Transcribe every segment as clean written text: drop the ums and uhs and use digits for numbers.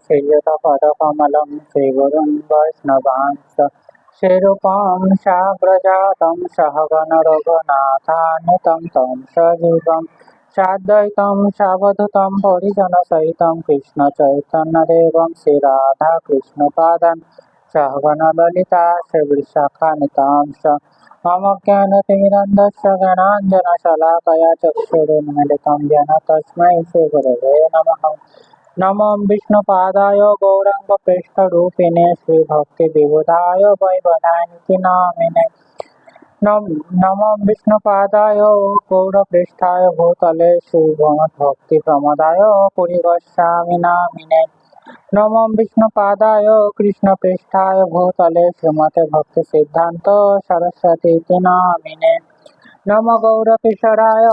श्रीयुतपदकमलं श्रीगुरुं वैष्णवांश्च श्रीरूपं साग्रजातं सहगण रघुनाथान्वितं तं सजीवं साद्वैतं सावधूतं परिजनसहितं कृष्णचैतन्यदेवं श्रीराधाकृष्णपादान् सहगण ललिता श्रीविशाखान्वितांश्च मम ज्ञानतिमिरन्धस्य ज्ञानाञ्जनशलाकया चक्षुरुन्मीलितं येन तस्मै श्रीगुरवे नमः। नमो विष्णुपादाय गौराङ्गप्रेष्ठरूपिणे श्रीभक्तिविबुधाय वैवधानिति नामिने नमो विष्णुपादाय गौरपृष्ठाय भूतले श्रीभक्तिप्रमदाय पुरिगच्छामि नामिने नमो विष्णुपादाय कृष्णपृष्ठाय भूतले श्रीमते भक्तिसिद्धान्त सरस्वतीति नामिने नमो गौरकिशोराय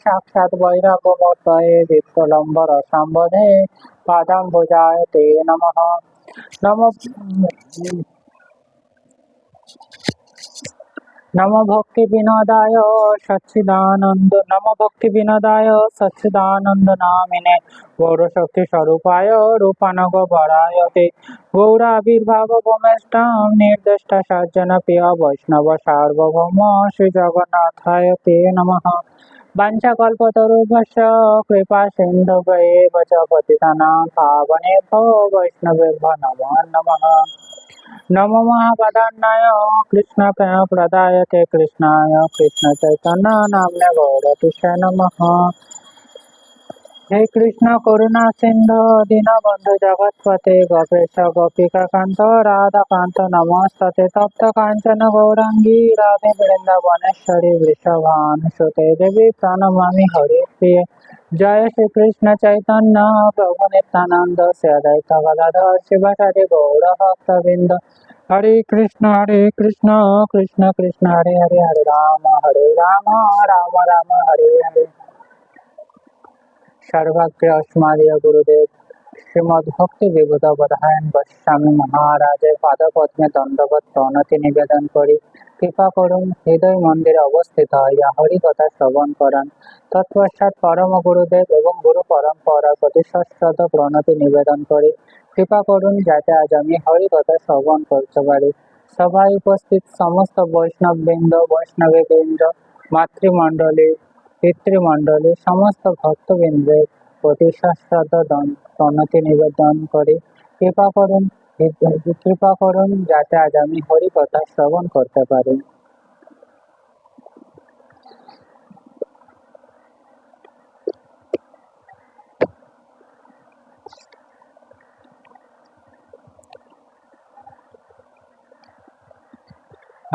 साक्षात् वैराग्यमूर्तये विप्लम्बरसम्बधे पादाम्बुजाय ते नमः। नमो नमो भक्ति विनोदाय सच्चिदानंद नामिने गौरशक्ति स्वरूपाय रूपानग बराय ते गौराविर्भाव गोमेष्टं निर्दिष्ट सज्जन प्रिय वैष्णव सार्वभौम श्री जगन्नाथाय ते नमः। वाञ्छाकल्पतरुभ्यश्च कृपा सिन्धुभ्येव च पतितानां पावनेभ्यो वैष्णवेभ्यो नमो नमः। नमो महावदनाय कृष्ण प्रेम प्रदायते कृष्णाय कृष्ण चैतन्य नाम्ने गौरतिष्ठे नमः। हे कृष्ण करुणा सिंधु दीनबंधु जगत्पते गोपेश गोपिका कांत राधा कांत नमस्ते तप्त कांचन गौरांगी राधे वृंदावनेश्वरी वृषभानुसुते देवी प्रणमामि हरिप्रिये जय श्री कृष्ण चैतन्य प्रभु नित्यानंद श्री अद्वैत गदाधर शिवाचार्य गौर भक्तवृंद हरे कृष्ण कृष्ण कृष्ण हरे हरे हरे राम राम राम हरे हरे। सर्वज्ञ अस्मदीय गुरुदेव श्रीमद् भक्ति विबुध बधायन गोस्वामी महाराजेर पादपद्मे दंडवत प्रणति निवेदन करी कृपा करुन हृदय मंदिरे अवस्थित हইয়া हरि कथा श्रवण करान। तत्पश्चात परम गुरुदेव एवं गुरु परम्परा प्रति सश्रद्ध प्रणति निवेदन करी कृपा करुन যাতে আজ আমি हरि कथा श्रवण करते पारी। सभाয় उपस्थित समस्त वैष्णवबृंद वैष्णवीबृंद मातृमंडली पितृमंडली समस्त भक्तबृंदेर प्रति सश्रद्ध प्रणति निवेदन करी कृपा करुन যাতে আজ আমি हरि कथा श्रवण करते पारी।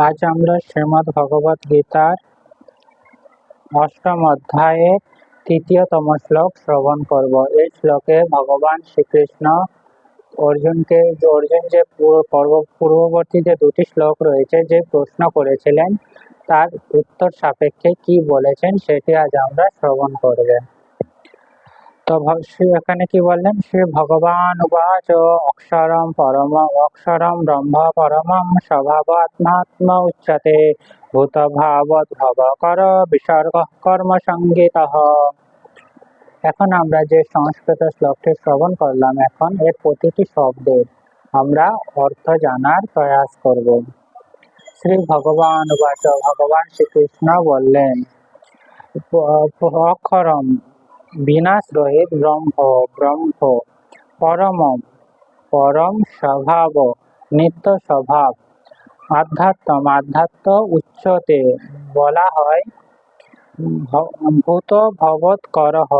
आज আমরা শ্রীমদ্ ভগবত গীতার অষ্টম অধ্যায়ের তৃতীয়তম শ্লোক শ্রবণ করব। এই শ্লোকে ভগবান শ্রীকৃষ্ণ অর্জুন যে পূর্ববর্তী যে দুটি শ্লোক রয়েছে যে প্রশ্ন করেছিলেন তার উত্তর সাপেক্ষে কি বলেছেন সেটি আজ আমরা শ্রবণ করব। তো এখানে কি বললেন, শ্রী ভগবান উবাচ অক্ষরম ব্রহ্ম পরমম স্বভাবাত্মাত্ম উচ্যতে ভূতভাবৎ ভবকর বিসর্গ কর্ম সংগীতঃ। এখন আমরা যে সংস্কৃত শ্লোকটি শ্রবণ করলাম, এখন এর প্রতিটি শব্দের আমরা অর্থ জানার প্রয়াস করব। শ্রী ভগবান উবাচ, ভগবান শ্রীকৃষ্ণ বললেন, অক্ষরম বিনাশ রহিত ব্রহ্ম পরম স্বভাব নিত্য স্বভাব আধ্যাত্ম উচ্চতে বলা হয় ভূত ভবৎ করহ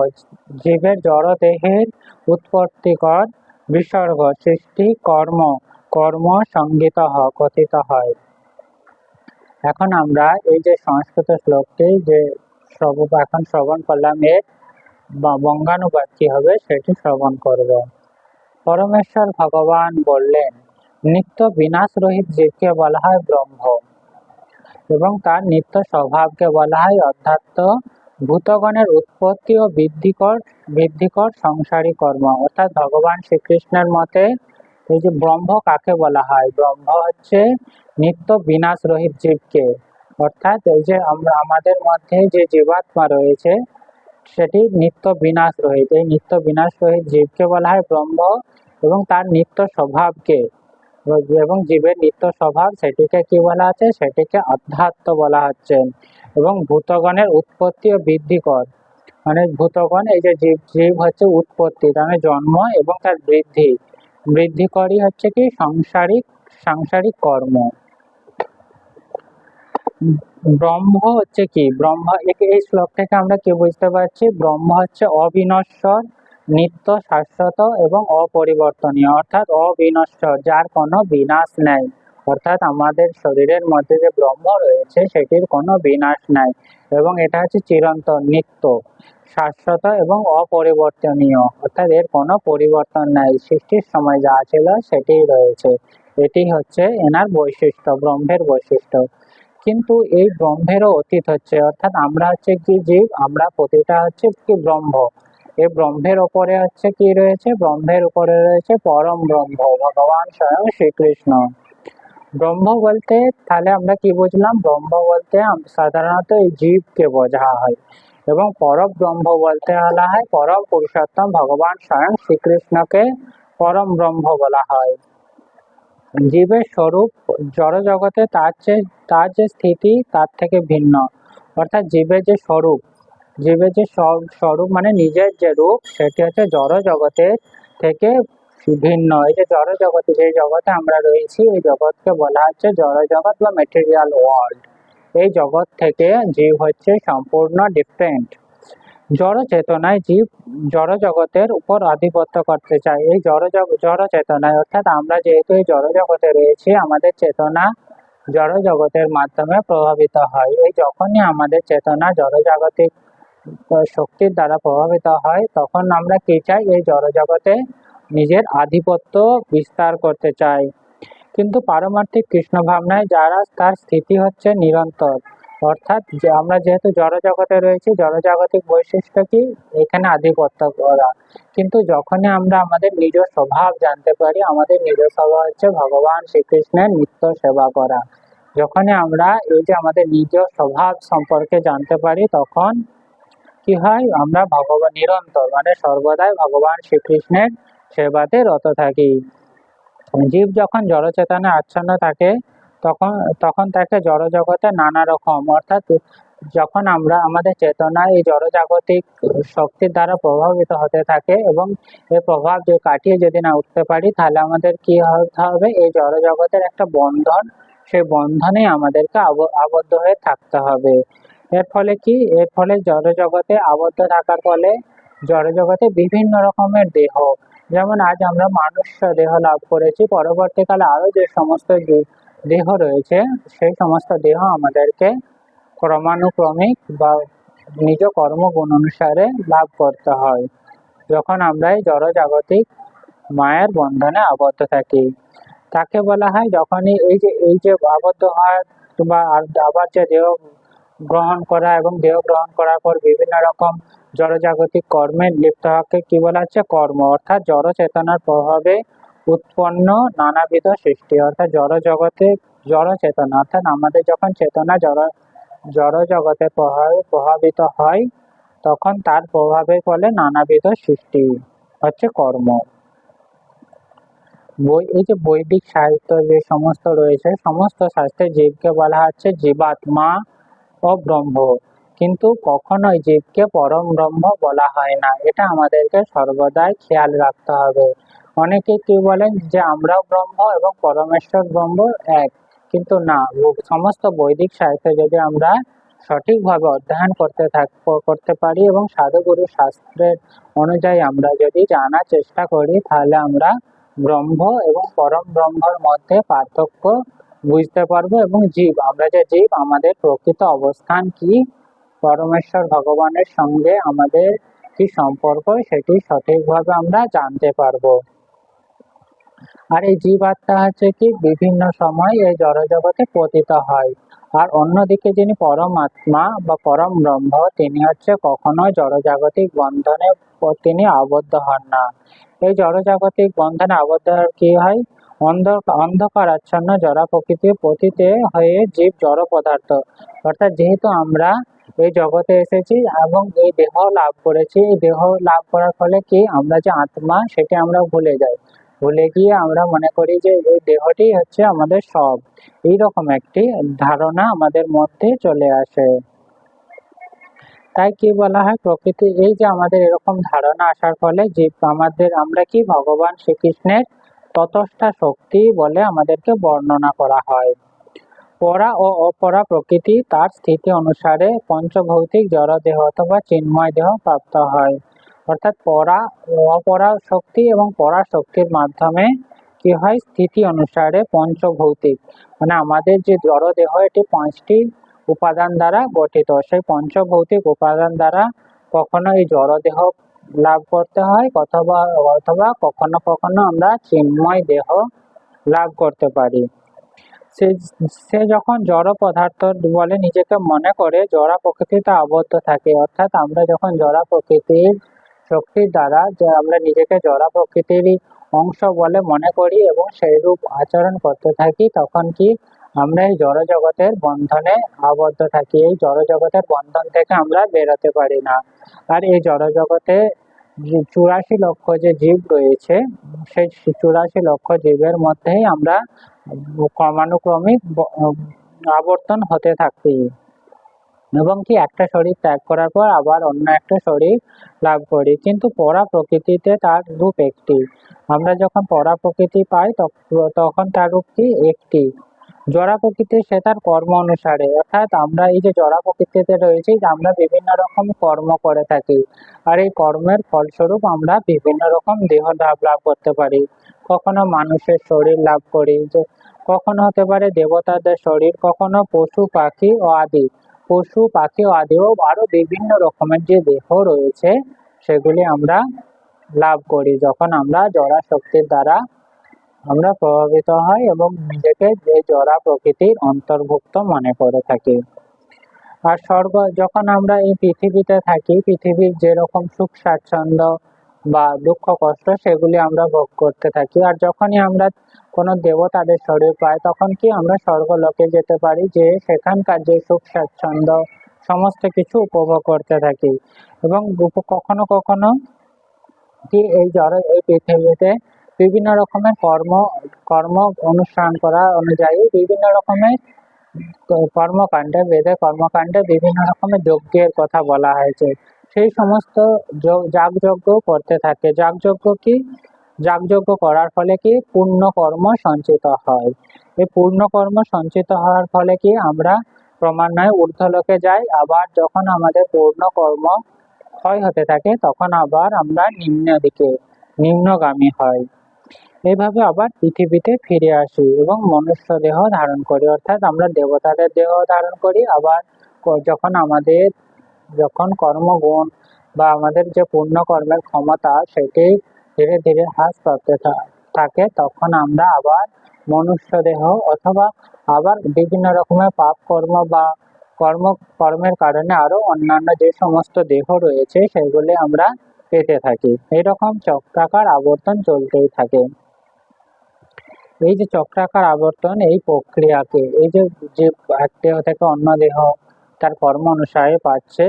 জীবের জড়দেহের উৎপত্তিকর বিসর্গ সৃষ্টি কর্ম সংগীত কথিত হয়। এখন আমরা এই যে সংস্কৃত শ্লোকটি যে এখন শ্রবণ করলাম এর বঙ্গানুবাদ কি হবে সেটি শ্রবণ করব। পরমেশ্বর ভগবান বললেন, নিত্য বিনাশ রহিত জীবকে বলা হয় ব্রহ্ম এবং তার নিত্য স্বভাবকে বলা হয় অধ্যাত্ম। ভূতগণের উৎপত্তি ও বৃদ্ধিকর সংসারী কর্ম। অর্থাৎ ভগবান শ্রীকৃষ্ণের মতে এই যে ব্রহ্ম কাকে বলা হয়, ব্রহ্ম হচ্ছে নিত্য বিনাশ রহিত জীবকে, অর্থাৎ এই যে আমাদের মধ্যে যে জীবাত্মা রয়েছে সেটি নিত্য বিনাশ রহিত। এই নিত্য বিনাশ রহিত জীবকে বলা হয় ব্রহ্ম এবং তার নিত্য স্বভাবকে এবং জীবের নিত্য স্বভাব সেটিকে কি বলা আছে, সেটিকে অধ্যাত্ম বলা হচ্ছে। এবং ভূতগণের উৎপত্তি ও বৃদ্ধি কর, মানে ভূতগণ এই যে জীব, জীব হচ্ছে উৎপত্তি মানে জন্ম এবং তার বৃদ্ধি, বৃদ্ধিকরই হচ্ছে কি সাংসারিক সাংসারিক কর্ম। ব্রহ্ম হচ্ছে কি, ব্রহ্ম এই শ্লোক থেকে আমরা কি বুঝতে পারছি, ব্রহ্ম হচ্ছে অবিনশ্বর, নিত্য, শাশ্বত এবং অপরিবর্তনীয়, অর্থাৎ অবিনশ্বর, যার কোনো বিনাশ নাই। অর্থাৎ আমাদের শরীরের মধ্যে যে ব্রহ্ম রয়েছে সেটির কোনো বিনাশ নাই এবং এটা হচ্ছে চিরন্তন, নিত্য, শাশ্বত এবং অপরিবর্তনীয়, অর্থাৎ এর কোনো পরিবর্তন নাই, সৃষ্টির সময় যা ছিল সেটি রয়েছে। এটি হচ্ছে এনার বৈশিষ্ট্য, ব্রহ্মের বৈশিষ্ট্য। কিন্তু এই ব্রহ্মেরও অতীত হচ্ছে, অর্থাৎ আমরা হচ্ছে কি জীব, আমরা প্রতিটা হচ্ছে কি ব্রহ্ম। এই ব্রহ্মের উপরে হচ্ছে কি রয়েছে, ব্রহ্মের উপরে রয়েছে পরম ব্রহ্ম, ভগবান স্বয়ং শ্রীকৃষ্ণ। ব্রহ্ম বলতে তাহলে আমরা কি বুঝলাম, ব্রহ্ম বলতে সাধারণত এই জীবকে বোঝা হয় এবং পরম ব্রহ্ম বলতে বলা হয় পরম পুরুষোত্তম ভগবান স্বয়ং শ্রীকৃষ্ণকে পরম ব্রহ্ম বলা হয়। জীবের স্বরূপ জড় জগতে তার যে স্থিতি তার থেকে ভিন্ন, অর্থাৎ জীবের যে স্বরূপ, জীবের যে স্বরূপ মানে নিজের যে রূপ, সেটি হচ্ছে জড় জগতের থেকে ভিন্ন। এই যে জড় জগতে, যে জগতে আমরা রয়েছি, এই জগৎকে বলা হচ্ছে জড় জগৎ বা মেটেরিয়াল ওয়ার্ল্ড। এই জগৎ থেকে জীব হচ্ছে সম্পূর্ণ ডিফারেন্ট। জড় চেতনায় জীব জড় জগতের উপর আধিপত্য করতে চায়। এই জড় চেতনায়, অর্থাৎ আমরা যেহেতু এই জড় জগতে রয়েছি, আমাদের চেতনা জড় জগতের মাধ্যমে প্রভাবিত হয়। এই যখনই আমাদের চেতনা জড় জাগতিক শক্তির দ্বারা প্রভাবিত হয়, তখন আমরা কি চাই, এই জড় জগতে নিজের আধিপত্য বিস্তার করতে চাই। কিন্তু পারমার্থিক কৃষ্ণ ভাবনায় যারা, তার স্থিতি হচ্ছে নিরন্তর, অর্থাৎ যে আমরা যেহেতু জড় জগতে রয়েছি, জড় জাগতিক বৈশিষ্ট্য কি, এখানে আধিপত্য করা। কিন্তু যখনই আমরা আমাদের নিজ স্বভাব জানতে পারি, আমাদের নিজ স্বভাব হচ্ছে ভগবান শ্রীকৃষ্ণের নিত্য সেবা করা, যখনই আমরা এই যে আমাদের নিজ স্বভাব সম্পর্কে জানতে পারি, তখন কি হয়, আমরা ভগবান নিরন্তর মানে সর্বদাই ভগবান শ্রীকৃষ্ণের সেবাতে রত থাকি। জীব যখন জড় চেতনায় আচ্ছন্ন থাকে, তখন তখন তাকে জড় জগতে নানা রকম, অর্থাৎ যখন আমরা আমাদের চেতনা এই জড় জাগতিক শক্তির দ্বারা প্রভাবিত হতে থাকে এবং এই প্রভাব যে কাটিয়ে যদি না উঠতে পারি, তাহলে আমাদের কি হতে হবে, এই জড় জগতের একটা বন্ধন, সেই বন্ধনে আমাদেরকে আবদ্ধ হয়ে থাকতে হবে। এর ফলে কি, এর ফলে জড় জগতে আবদ্ধ থাকার ফলে জড় জগতে বিভিন্ন রকমের দেহ, যেমন আজ আমরা মানুষ দেহ লাভ করেছি, পরবর্তীকালে আরো যে সমস্ত দেহ রয়েছে, সেই সমস্ত দেহ আমাদেরকে ক্রমানুক্রমিক বা নিজ কর্মগুণ অনুসারে লাভ করতে হয়, যখন আমরা এই জড় জাগতিক মায়ের বন্ধনে আবদ্ধ থাকি। তাকে বলা হয় যখনই এই যে আবদ্ধ হয় বা আবার যে দেহ গ্রহণ করা এবং দেহ গ্রহণ করার পর বিভিন্ন রকম জড়জাগতিক কর্মে লিপ্ত হওয়াকে কি বলা হচ্ছে, কর্ম। অর্থাৎ জড় চেতনার প্রভাবে উৎপন্ন নানাবিধ সৃষ্টি, অর্থাৎ জড় জগতে জড় চেতনা, অর্থাৎ আমাদের যখন চেতনা জড় জগতে প্রভাবিত হয়, তখন তার প্রভাবের ফলে নানাবিধ সৃষ্টি হচ্ছে কর্ম। এই যে বৈদিক সাহিত্য যে সমস্ত রয়েছে, সমস্ত শাস্ত্রে জীবকে বলা হচ্ছে জীবাত্মা ও ব্রহ্ম, কিন্তু কখনোই জীবকে পরম ব্রহ্ম বলা হয় না, এটা আমাদেরকে সর্বদাই খেয়াল রাখতে হবে। অনেকে কি বলেন যে আমরা ব্রহ্ম এবং পরমেশ্বর ব্রহ্ম এক, কিন্তু না, সমস্ত বৈদিক সাহিত্য যদি আমরা সঠিকভাবে অধ্যয়ন করতে পারি এবং সাধুগুরু শাস্ত্রের অনুযায়ী আমরা যদি জানার চেষ্টা করি, তাহলে আমরা ব্রহ্ম এবং পরম ব্রহ্মর মধ্যে পার্থক্য বুঝতে পারবো এবং জীব, আমরা যে জীব, আমাদের প্রকৃত অবস্থান কি, পরমেশ্বর ভগবানের সঙ্গে আমাদের কি সম্পর্ক, সেটি সঠিকভাবে আমরা জানতে পারবো। আর এই জীবাত্মা হচ্ছে কি বিভিন্ন সময় এই জড়জগতে পতিত হয়, আর অন্যদিকে যিনি পরমাত্মা বা পরম ব্রহ্ম, তিনি হচ্ছে কখনো জড়জাগতিক বন্ধনে তিনি আবদ্ধ হন না। এই জড়জাগতিক বন্ধনে আবদ্ধ কি হয়, অন্ধকার আচ্ছন্ন জড়া প্রকৃতির পতিতে হয়ে জীব জড় পদার্থ, অর্থাৎ যেহেতু আমরা এই জগতে এসেছি এবং এই দেহ লাভ করেছি, এই দেহ লাভ করার ফলে কি আমরা যে আত্মা, সেটি আমরা ভুলে যাই। ভুলে গিয়ে আমরা মনে করি যে এই দেহটি হচ্ছে আমাদের সব, এইরকম একটি ধারণা আমাদের মধ্যে চলে আসে। তাই কি বলা হয়, প্রকৃতি, এই যে আমাদের এরকম ধারণা আসার ফলে যে আমরা কি ভগবান শ্রীকৃষ্ণের ততস্থা শক্তি বলে আমাদেরকে বর্ণনা করা হয়। পরা ও অপরা প্রকৃতি তার স্থিতি অনুসারে পঞ্চভৌতিক জড় দেহ অথবা চিন্ময় দেহ প্রাপ্ত হয়। অর্থাৎ পরা ও অপরা শক্তি এবং পরা শক্তির মাধ্যমে কি হয়, স্থিতি অনুসারে পঞ্চভৌতিক, মানে আমাদের যে জড় দেহ এটি 5টি উপাদান দ্বারা গঠিত। সেই পঞ্চভৌতিক উপাদান দ্বারা কখনো এই জড় দেহ লাভ করতে হয়, অথবা অথবা কখনো কখনো আমরা চিন্ময় দেহ লাভ করতে পারি। সে সে যখন জড় পদার্থ বলে নিজেকে মনে করে, জড়া প্রকৃতিতে আবদ্ধ থাকে। অর্থাৎ আমরা যখন জড়া প্রকৃতির শক্তির দ্বারা যে আমরা নিজেকে জড়া প্রকৃতিরই অংশ বলে মনে করি এবং সেই রূপ আচরণ করতে থাকি, তখন কি আমরা এই জড় জগতের বন্ধনে আবদ্ধ থাকি। এই জড় জগতের বন্ধন থেকে আমরা বেরোতে পারি না। আর এই জড় জগতে 84 লক্ষ যে জীব রয়েছে, সেই 84 লক্ষ জীবের মধ্যেই আমরা ক্রমানুক্রমিক আবর্তন হতে থাকি এবং কি একটা শরীর ত্যাগ করার পর আবার অন্য একটা শরীর লাভ করি। কিন্তু পরা প্রকৃতিতে তার রূপ একটি। আমরা যখন পরা প্রকৃতি পাই তখন তার রূপ কি একটি। জড়া প্রকৃতি সে তার কর্ম অনুসারে, অর্থাৎ আমরা এই যে জড়া প্রকৃতিতে রয়েছি, আমরা বিভিন্ন রকম কর্ম করে থাকি। আর এই কর্মের ফলস্বরূপ আমরা বিভিন্ন রকম দেহ লাভ করতে পারি। কখনো মানুষের শরীর লাভ করি, যে কখনো হতে পারে দেবতাদের শরীর, কখনো পশু পাখি ও আদি, পশু পাখি ও আদি ও আরো বিভিন্ন রকমের যে দেহ রয়েছে সেগুলি আমরা লাভ করি যখন আমরা জড়া শক্তির দ্বারা আমরা প্রভাবিত হয় এবং নিজেকে যে জড়া প্রকৃতির অন্তর্ভুক্ত মনে করে থাকি। আর স্বর্গ, যখন আমরা এই পৃথিবীতে থাকি, পৃথিবীর যেরকম সুখ স্বাচ্ছন্দ্য বা দুঃখ কষ্ট সেগুলি আমরা ভোগ করতে থাকি। আর যখনই আমরা কোনো দেবতাদের শরীর পাই, তখন কি আমরা স্বর্গলোকে যেতে পারি, যে সেখানকার যে সুখ স্বাচ্ছন্দ্য সমস্ত কিছু উপভোগ করতে থাকি। এবং কখনো কখনো কি এই পৃথিবীতে বিভিন্ন রকমের কর্ম অনুষ্ঠান করা অনুযায়ী বিভিন্ন রকমের কর্মকাণ্ডে, বেদে কর্মকাণ্ডে বিভিন্ন রকমের যজ্ঞের কথা বলা হয়েছে। সেই সমস্ত যাগযজ্ঞ করতে থাকে। যাগযজ্ঞ করার ফলে কি পূর্ণ কর্ম সঞ্চিত হয়। এই পূর্ণ কর্ম সঞ্চিত হওয়ার ফলে কি আমরা ক্রমান্বয়ে ঊর্ধ্বলোকে যাই। আবার যখন আমাদের পূর্ণ কর্ম ক্ষয় হতে থাকে, তখন আবার আমরা নিম্নগামী হয়। এইভাবে আবার পৃথিবীতে ফিরে আসি এবং মনুষ্য দেহ ধারণ করি, অর্থাৎ আমরা দেবতাদের দেহ ধারণ করি। আবার যখন কর্মগুণ বা আমাদের যে পূর্ণ কর্মের ক্ষমতা সেটি ধীরে ধীরে হ্রাস প্রাপ্ত থাকে, তখন আমরা আবার মনুষ্য দেহ অথবা আবার বিভিন্ন রকমের পাপ কর্ম বা কর্মের কারণে আরো অন্যান্য যে সমস্ত দেহ রয়েছে সেগুলি আমরা পেতে থাকি। এরকম চক্রাকার আবর্তন চলতেই থাকে। এই যে চক্রাকার আবর্তন, এই প্রক্রিয়াকে, এই যে এক দেহ থেকে অন্য দেহ তার কর্ম অনুসারে পাচ্ছে,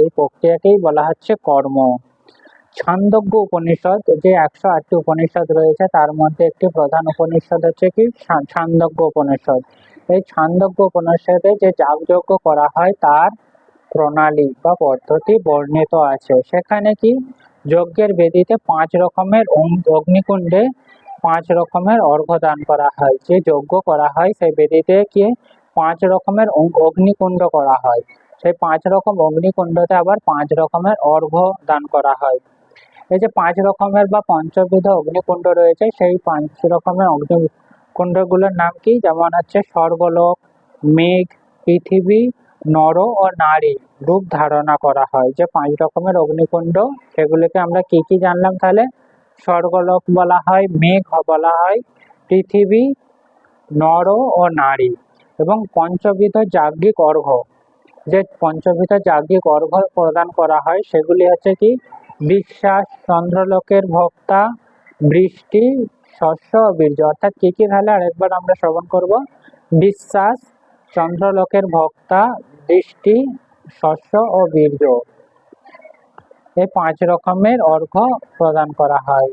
এই প্রক্রিয়াকেই বলা হচ্ছে কর্ম। ছান্দোগ্য উপনিষদ, যে 108টি উপনিষদ রয়েছে তার মধ্যে একটি প্রধান উপনিষদ হচ্ছে কি ছান্দোগ্য উপনিষদ। এই ছান্দোগ্য উপনিষদে যে যাগযজ্ঞ করা হয় তার প্রণালী বা পদ্ধতি বর্ণিত আছে। সেখানে কি যজ্ঞের বেদিতে 5 রকমের অগ্নিকুণ্ডে 5 রকমের অর্ঘ্য দান করা হয়। যে যজ্ঞ করা হয় সেই বেদিতে কি 5 রকমের অগ্নিকুণ্ড করা হয়। সেই 5 রকম অগ্নিকুণ্ডতে আবার 5 রকমের অর্ঘ্য দান করা হয়। এই যে 5 রকমের বা পঞ্চবিধ অগ্নিকুণ্ড রয়েছে, সেই 5 রকমের অগ্নিকুণ্ডগুলোর নাম কি, যেমন হচ্ছে স্বর্গলোক, মেঘ, পৃথিবী, নর ও নারী রূপ ধারণা করা হয়। যে 5 রকমের অগ্নিকুণ্ড, সেগুলিকে আমরা কি কি জানলাম তাহলে? স্বর্গলোক বলা হয়, মেঘ বলা হয়, পৃথিবী, নর ও নারী এবং পঞ্চবিধ যাজ্ঞিক অর্ঘ্য। যে পঞ্চবিধ যাজ্ঞিক অর্ঘ্য প্রদান করা হয় সেগুলি হচ্ছে কি বিশ্বাস, চন্দ্রলোকের ভোক্তা, বৃষ্টি, শস্য ও বীর্য। অর্থাৎ কি কি তাহলে আরেকবার আমরা শ্রবণ করব? বিশ্বাস, চন্দ্রলোকের ভোক্তা, বৃষ্টি, শস্য ও বীর্য। এই 5 রকমের অর্ঘ্য প্রদান করা হয়।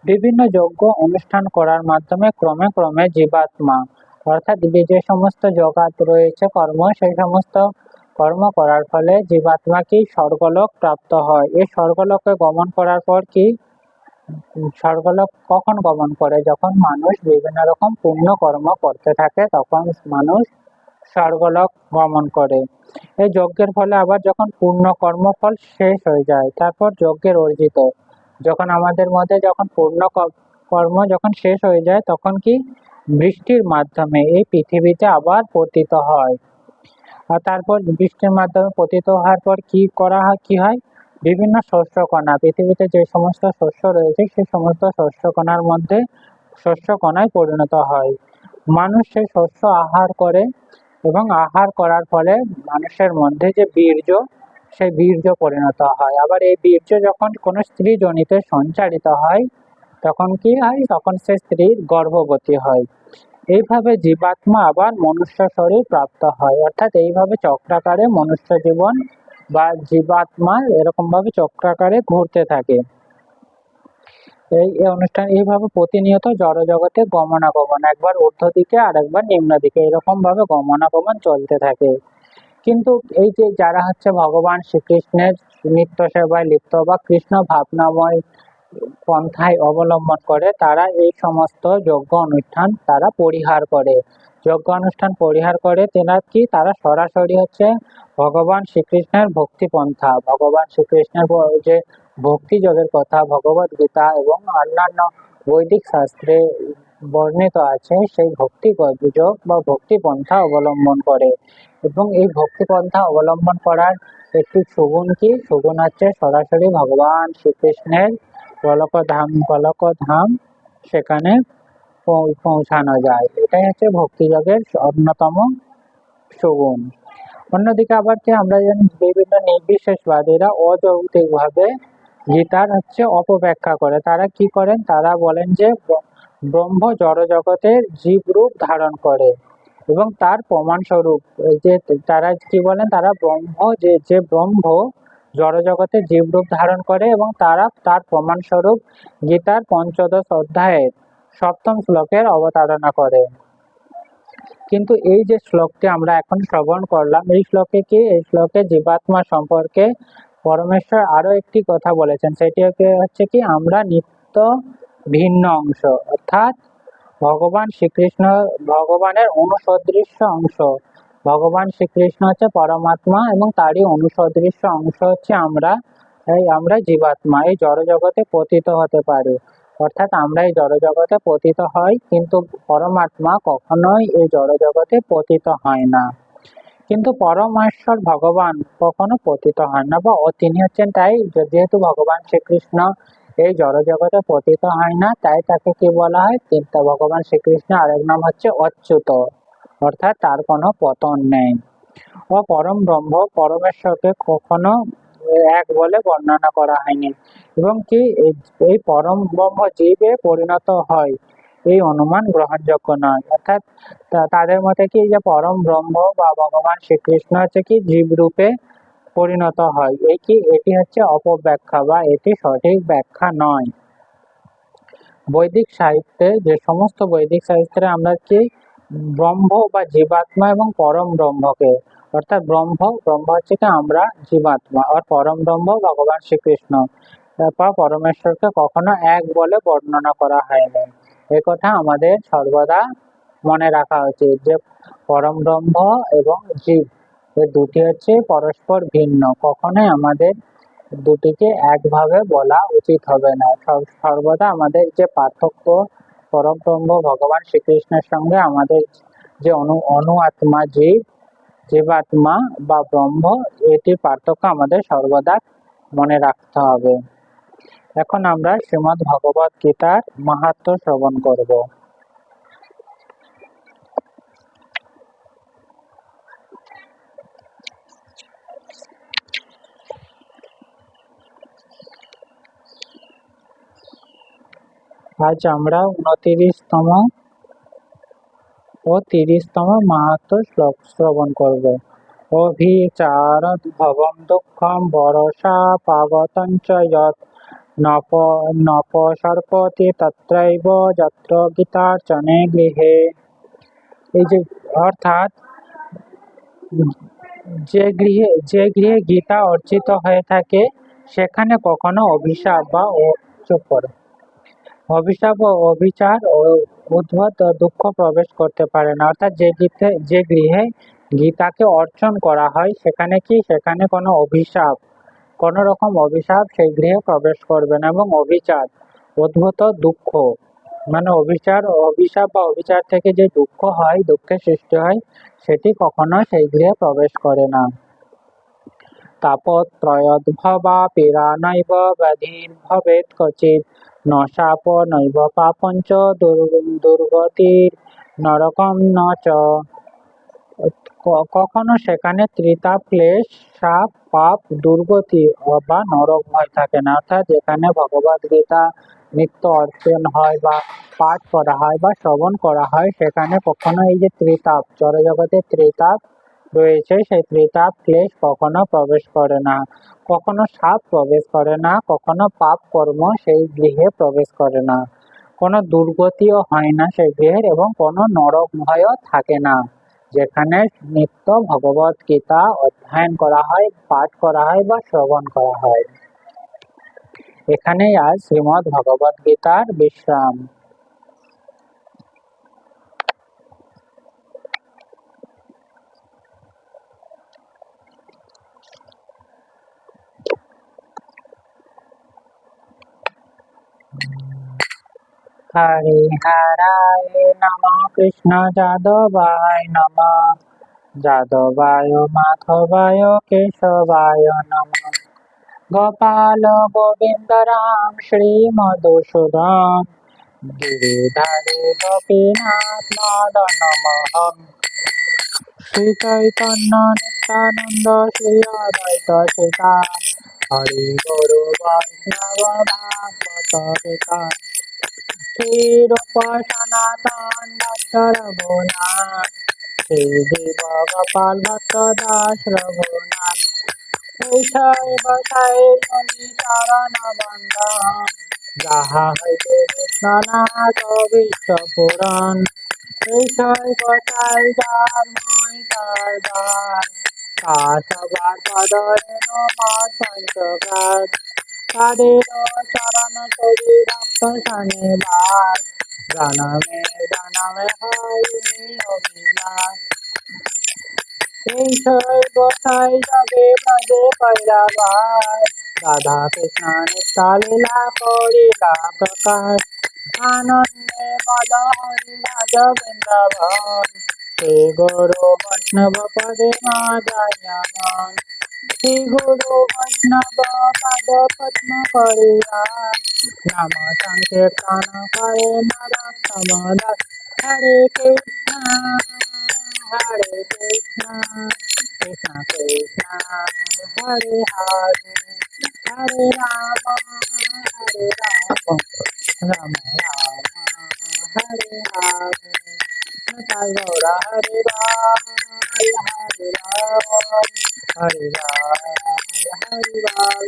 বিভিন্ন যজ্ঞ অনুষ্ঠান করার মাধ্যমে ক্রমে ক্রমে জীবাত্মা অর্থাৎ যে সমস্ত জগৎ রয়েছে কর্ম, সেই সমস্ত কর্ম করার ফলে জীবাত্মা কি স্বর্গলোক প্রাপ্ত হয়। এই স্বর্গলোকে গমন করার পর কি স্বর্গলোক কখন গমন করে? যখন মানুষ বিভিন্ন রকম পুণ্য কর্ম করতে থাকে তখন মানুষ স্বর্গলোক গমন করে। এই যজ্ঞের ফলে আবার যখন পূর্ণ কর্মফল শেষ হয়ে যায়, তারপর যজ্ঞের অর্জিত যখন আমাদের মধ্যে যখন পূর্ণ কর্ম যখন শেষ হয়ে যায়, তখন কি বৃষ্টির মাধ্যমে এই পৃথিবীতে আবার পতিত হয়। আর তারপর বৃষ্টির মাধ্যমে পতিত হওয়ার পর কি করা হয়, কি হয়? বিভিন্ন শস্যকণা, পৃথিবীতে যে সমস্ত শস্য রয়েছে সেই সমস্ত শস্যকণার মধ্যে শস্যকণায় পরিণত হয়। মানুষ সেই শস্য আহার করে এবং আহার করার ফলে মানুষের মধ্যে যে বীর্য, সেই বীর্য পরিণত হয়। আবার এই বীর্য যখন কোনো স্ত্রী যোনিতে সঞ্চারিত হয়, তখন কি হয়? তখন সে স্ত্রী গর্ভবতী হয়। এইভাবে জীবাত্মা আবার মনুষ্য শরীর প্রাপ্ত হয়। অর্থাৎ এইভাবে চক্রাকারে মনুষ্য জীবন বা জীবাত্মা এরকম ভাবে চক্রাকারে ঘুরতে থাকে। এই অনুষ্ঠান এইভাবে প্রতিনিয়ত জড় জগতে গমনাগমন, একবার ঊর্ধ্ব দিকে আর একবার নিম্ন দিকে, এরকম ভাবে গমনাগমন চলতে থাকে। কিন্তু এই যে যারা হচ্ছে ভগবান শ্রীকৃষ্ণের নিত্য সেবায় লিপ্ত বা কৃষ্ণ ভাবনাময় পন্থায় অবলম্বন করে, তারা এই সমস্ত যজ্ঞ অনুষ্ঠান তারা পরিহার করে। যজ্ঞ অনুষ্ঠান পরিহার করে তারা সরাসরি হচ্ছে ভগবান শ্রীকৃষ্ণের ভক্তি পন্থা, ভগবান শ্রীকৃষ্ণের যে ভক্তি যোগের কথা ভগবত গীতা এবং অন্যান্য বৈদিক শাস্ত্রে বর্ণিত আছে, সেই ভক্তি যোগ বা ভক্তি পন্থা অবলম্বন করে। এবং এই ভক্তি পন্থা অবলম্বন করার একটি সুগুণ কি? সুগুণ হচ্ছে সরাসরি ভগবান শ্রীকৃষ্ণের গোলকধাম সেখানে পৌঁছানো যায়। এটাই হচ্ছে ভক্তি যোগের অন্যতম সুগুণ। অন্যদিকে আবার কি আমরা জানি বিভিন্ন নির্বিশেষবাদীরা অযৌক্তিক ভাবে গীতার হচ্ছে অপব্যাখ্যা করে। তারা কি করেন? তারা বলেন যে ব্রহ্ম জড় জগতের জীব রূপ ধারণ করে এবং তার প্রমাণ স্বরূপ যে তারা কি বলেন, তারা ব্রহ্ম যে ব্রহ্ম জড় জগতে জীব রূপ ধারণ করে এবং তারা তার প্রমাণ স্বরূপ গীতার ৫ম অধ্যায়ের ৭ম শ্লোকের অবতারণা করে। কিন্তু এই যে শ্লোকটি আমরা এখন শ্রবণ করলাম, এই শ্লোকে কি? এই শ্লোকে জীবাত্মা সম্পর্কে পরমেশ্বর আরো একটি কথা বলেছেন। সেটি হচ্ছে কি, আমরা নিত্য ভিন্ন অংশ, অর্থাৎ ভগবান শ্রীকৃষ্ণ ভগবানের অনুসদৃশ্য অংশ। ভগবান শ্রীকৃষ্ণ হচ্ছে পরমাত্মা এবং তারই অনুসদৃশ্য অংশ হচ্ছে আমরা। আমরা জীবাত্মা এই জড় জগতে পতিত হতে পারি, অর্থাৎ আমরা এই জড় জগতে পতিত হই, কিন্তু পরমাত্মা কখনোই এই জড় জগতে পতিত হয় না। কিন্তু পরমেশ্বর ভগবান কখনো পতিত হন না, বা তিনি হচ্ছেন তাই যেহেতু ভগবান শ্রীকৃষ্ণ এই জড় জগতে পতিত হয় না, তাই তাকে কি বলা হয়? কিন্তু ভগবান শ্রীকৃষ্ণ আরেক নাম হচ্ছে অচ্যুত, অর্থাৎ তার কোনো পতন নেই। ও পরম ব্রহ্ম পরমেশ্বরকে কখনো এক বলে বর্ণনা করা হয়নি এবং কি এই পরম ব্রহ্ম জীবে পরিণত হয়, এই অনুমান গ্রহণযোগ্য নয়। অর্থাৎ তাদের মতে কি, যে পরম ব্রহ্ম বা ভগবান শ্রীকৃষ্ণ হচ্ছে কি জীব রূপে পরিণত হয়, এটি হচ্ছে অপব্যাখ্যা বা এটি সঠিক ব্যাখ্যা নয়। বৈদিক সাহিত্যে যে সমস্ত বৈদিক সাহিত্যে আমরা কি ব্রহ্ম বা জীবাত্মা এবং পরম ব্রহ্মকে, অর্থাৎ ব্রহ্ম হচ্ছে কি আমরা জীবাত্মা, আর পরম ব্রহ্ম ভগবান শ্রীকৃষ্ণ বা পরমেশ্বরকে কখনো এক বলে বর্ণনা করা হয়নি। এ কথা আমাদের সর্বদা মনে রাখা উচিত যে পরম ব্রহ্ম এবং জীব এই দুটি হচ্ছে পরস্পর ভিন্ন, কখনোই আমাদের দুটিকে একভাবে বলা উচিত হবে না। সর্বদা আমাদের যে পার্থক্য পরম ব্রহ্ম ভগবান শ্রীকৃষ্ণের সঙ্গে আমাদের যে অনু আত্মা জীবাত্মা বা ব্রহ্ম, এটি পার্থক্য আমাদের সর্বদা মনে রাখতে হবে। এখন আমরা শ্রীমদ্ ভগবত গীতার মাহাত্ম্য শ্রবণ করব। আজ আমরা ২৯তম ও ৩০তম মাহাত্ম্য শ্লোক শ্রবণ করব। অভিচারদ ভবম দুঃখম বরসা পাগতঞ্চ যৎ নপ নপসর্পতি তত্রৈব যত্র গীতার্চনে গৃহে। এই যে অর্থাৎ যে গৃহে গীতা অর্চিত হয়ে থাকে সেখানে কখনো অভিশাপ বা চুপ করো অভিশাপ ও অবিচার ও উদ্ভট দুঃখ প্রবেশ করতে পারে না। অর্থাৎ যে গৃহে গীতাকে অর্চন করা হয় সেখানে কোনো অভিশাপ, কোনো রকম অভিশাপ সেই গৃহে প্রবেশ করবে না, এবং অবিচার, উদ্ভূত দুঃখ, মানে অভিশাপ বা অবিচার থেকে যে দুঃখ হয়, দুঃখের সৃষ্টি হয়, সেটি কখনো সেই গৃহে প্রবেশ করে না। তাপত্রয়োদ্ভবা পীড়া নৈব ব্যাধির্ভবেৎ ক্বচিৎ, ন শাপ নৈব পাপঞ্চ দুর্গতির নরকম ন চ। কখনো সেখানে ত্রিতাপ, ক্লেশ, শাপ, পাপ, দুর্গতি বা নরক ভয় থাকে না। অর্থাৎ যেখানে ভগবদ গীতা নিত্য অর্চন হয় বা পাঠ করা হয় বা শ্রবণ করা হয়, সেখানে কখনো এই যে ত্রিতাপ, জড়জগতে ত্রিতাপ রয়েছে, সেই ত্রিতাপ, ক্লেশ কখনো প্রবেশ করে না, কখনো শাপ প্রবেশ করে না, কখনো পাপ কর্ম সেই গৃহে প্রবেশ করে না, কোনো দুর্গতিও হয় না সেই গৃহের, এবং কোনো নরক ভয়ও থাকে না। যেখানে নিত্য ভগবত গীতা অধ্যয়ন করা হয়, পাঠ করা হয় বা শ্রবণ করা হয়। এখানেই আজ শ্রীমদ্ ভগবত গীতার বিশ্রাম। হরিহরায় নমঃ, কৃষ্ণ যাদবায় নমঃ, যাদবায় মাধবায় কেশবায় নমঃ, গোপাল গোবিন্দ রাম শ্রী মধুসূদন, গিরিধারী গোপীনাথ মদন মোহন, শ্রী চৈতন্য নিত্যানন্দ শ্রী অদ্বৈত সীতা, হরি গুরু বৈষ্ণব ভাগবত গীতা, শ্রী রূপ সনাতন ভট্ট রঘুনাথ, শ্রী জীব গোপাল ভট্ট দাস রঘুনাথ, বিষয় বসাই চরণ বন্দন, যাহা হইতে বিশ্বনাথ বিশ্ব পুরাণ, বিষয় বসাই যার মই তার দ্বার, তার সবার পদরেণু মত পঞ্চগ্রাস, তাদের চরণ সেবি ভক্ত শনিবার, জনমে জনমে হয় অভিলাষ, বিষয় বসাই যাবে ব্রজে কৈলাবার, রাধা কৃষ্ণ নিত্য লীলা করিলা প্রকাশ, আনন্দে বল হরি রাজ বৃন্দাবন, শ্রী গুরু বৈষ্ণব পদে মা জয়মন, শ্রী গুরু বৈষ্ণব পদ পদ্ম করিয়া, নাম সংকীর্তন করে নরোত্তম দাস, হরে কৃষ্ণ হরে কৃষ্ণ কৃষ্ণ কৃষ্ণ হরে হরে, হরে রাম রাম রাম হরে হরে, নিতাই গৌর হরে রাম হরে রাম হরে রাম হরে রাম,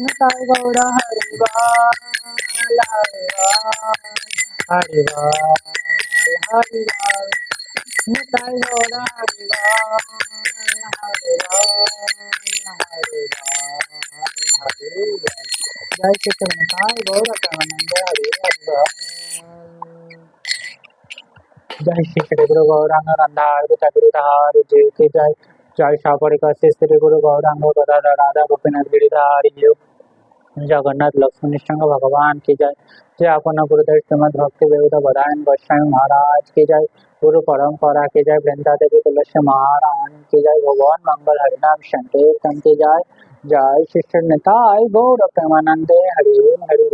নিতাই গৌর হরে রাম হরে রাম হরে রাম হরে রাম, নিতাই গৌর হরে রাম হরে রাম হরে রাম হরে রাম। जय श्री कृष्ण गौर प्रेमानंद हरे हरे। जय श्री श्री गुरु गौरांग राधार गिरिधार जी की जय। जय सापरिक श्री गुरु गौरांग गदाधर राधा गोपीनाथ गिरिधारी जी। जगन्नाथ लक्ष्मण नृसिंह भगवान की जय। जय अपना गुरुदेव श्रीमद भक्ति वेदांत बदायन गोस्वामी महाराज की जय। गुरु परंपरा की जय। वृंदा देवी तुलसी महारानी की जय। भगवान मंगल हरिनाम संकीर्तन की जय। जय श्री निताय गौर प्रेमानंदे हरि हरि।